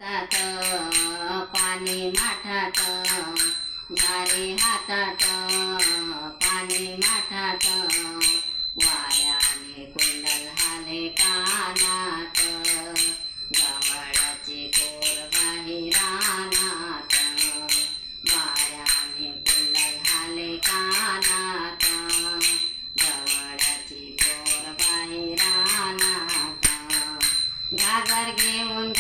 तात पाणी माठात झारे हातात पाणी माठात वाऱ्याने कुंडल हाले कानात गवळाची कोर बाहिरानात वाऱ्याने कुंडल हाले कानात गवळाची कोर बाहिरानात घागर घेऊन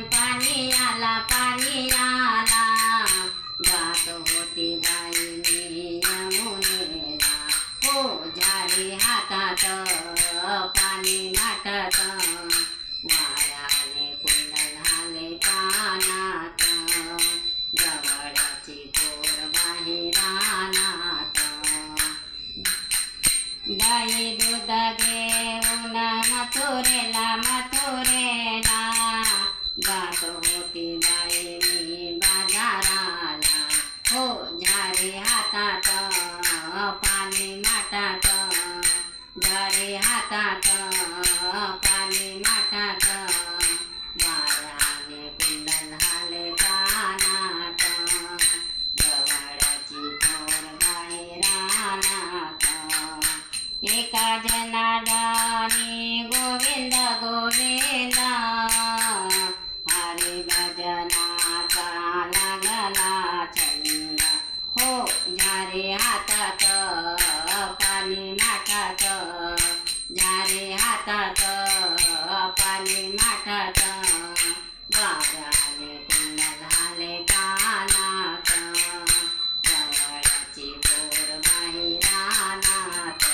पाणी आला जात होती बाई मी यमुनेला हो झारी हातात पाणी माठात वाऱ्याने कुंडल हाले कानात गवळाची कोर बाहिरानात बाई दूध घेऊन मथुरेला जात होती बाई मी बाजाराला हो झारी हातात पाणी माठात झारी हातात पाणी माठात वाऱ्याने कुंडल हाले कानात गवळाची कोर बाहिरानात एका जनार्दनी गोविंद गोविंद हरी भजनाचा लागला छंद हो झारे हातात पाणी माठात झारे हातात पाणी माठात वाऱ्याने कुंडल हाले कानात गवळाची कोर बाहिरानात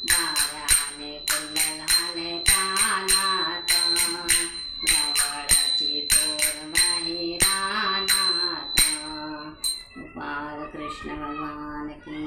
वाऱ्याने कुंडल हाले कानात गवळाची कोर बाहिरानात। बालकृष्ण भगवान की